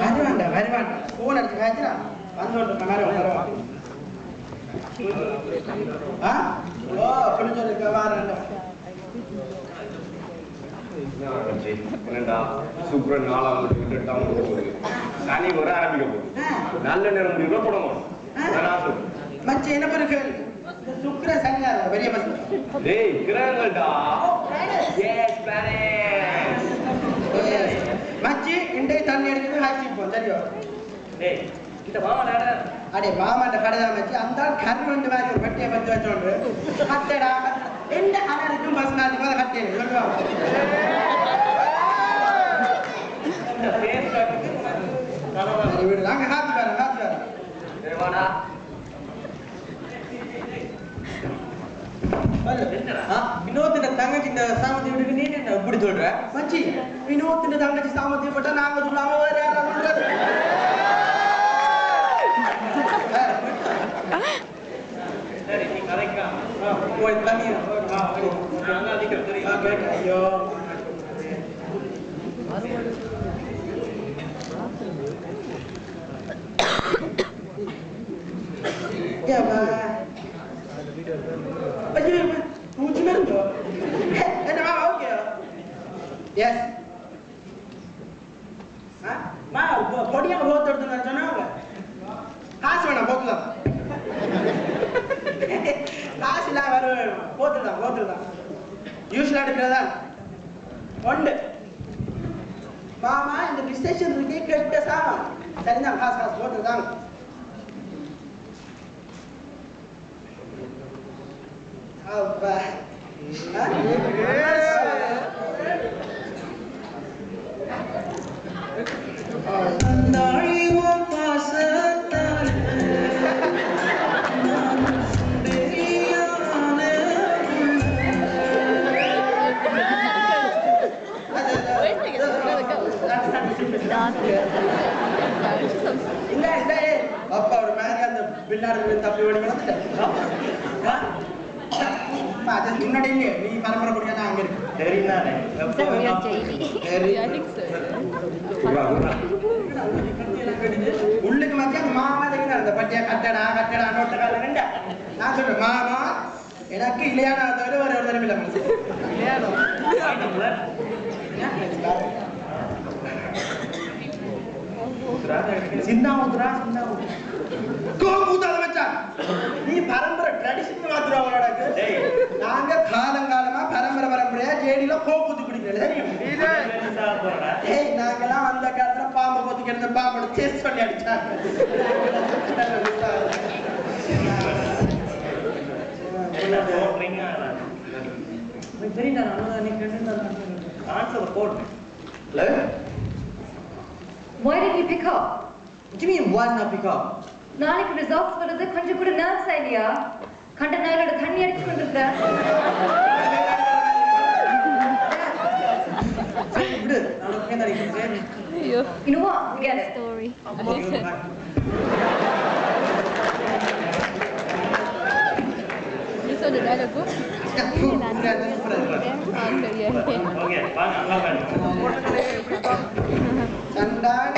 வருவாண்டா phone அடிச்சு காய்ச்சா வந்து வரும் ஓ புளிச்சோருக்கு வாரண்டா சூப்பர் நாளாக சனி வர ஆரம்பிக்க போகுது நல்ல நேரம் முடிவு போடணும் மச்ச என்ன பிறகு சுக்கிர சனியா பெரிய பசங்க டேய் கிரகங்கள்டா எஸ் பிளானட் மச்சி இண்டே தண்ணி எடுத்து ஹாச்சி போ சரியா டேய் இந்த மாமா நாடா அடே மாமாண்ட கடை மச்சி அந்த கர்மண்டு மாதிரி ஒரு பட்டியை பத்தி வச்சோண்டு கட்டடா எந்த அனருக்கும் பஸ் நாளைக்கு மேல கட்டே சொல்லுவாங்க இந்த பேர் காட்டுக்கு நான் வீடு நாங்க ஹாப்பி வரேன் தேவாடா வினோத்தின தங்கச்சி இந்த சாமத்தி விடுக்கு நீ என்ன இப்படி சொல்ற மச்சி வினோத்தின தங்கச்சி சாமத்தி போட்டா நாங்க சொல்லாம வேற யாரா சொல்றது சரி நீ கரெக்டா போய் தண்ணி நாங்க அதிக தெரியும் ஐயோ ஏமா ஐயோ மூச்சு மேலோ என்ன ஓகே எஸ் மா பொடியா போட்டு எடுத்து சொன்னாங்க காசு வேணாம் போட்டுலாம் காசு இல்லாம வரும் போட்டுலாம் யூஸ்வலா எடுக்கிறதா ஒன்று மாமா இந்த டிஸ்டேஷன் இருக்கே கெட்ட சாமான் சரிதான் காசு போட்டுதான் அப்பா அப்பா ஒரு மாதிரி அந்த பின்னாடி தப்பி ஓடி முன்னாடி நீ பரம்பரை குடியா அங்க இருக்கு தெரியுதானே உள்ளுக்கு மத்திய அந்த மாமா தெரியுது அந்த பட்டியா கட்டடா நோட்ட கால ரெண்டா நான் சொல்றேன் மாமா எனக்கு இல்லையான தவிர வேற ஒரு தடவை இல்லை மனசு சிந்தாமுத்ரா கோபூத்தால மச்சான் நீ பரம்பரை ட்ரெடிஷனல் மாத்துறாங்களோட நாங்க காலங்காலமா பரம்பரையா ஜேடில கோபூத்து குடிக்கிறது ஏய் நாங்கெல்லாம் அந்த காலத்துல பாம்பு கொத்துக்கிறது பாம்போட சேஸ் பண்ணி அடிச்சாங்க Why did you pick up? What do you mean why not pick up? நாளைக்கு ரிசல்ட்ஸ் வருது கொஞ்சம் கூட நர்வ்ஸ் ஐடியா கண்ட நாளோட தண்ணி அடிச்சு கொண்டிருக்க விடு நான் கேந்தா இருக்கேன் ஐயோ you know what forget it story you saw the dialogue go okay bang angkat sandal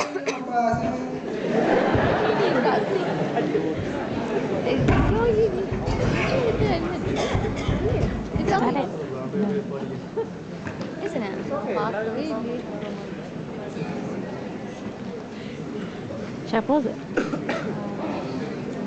Isn't it? Really. Should I pause it?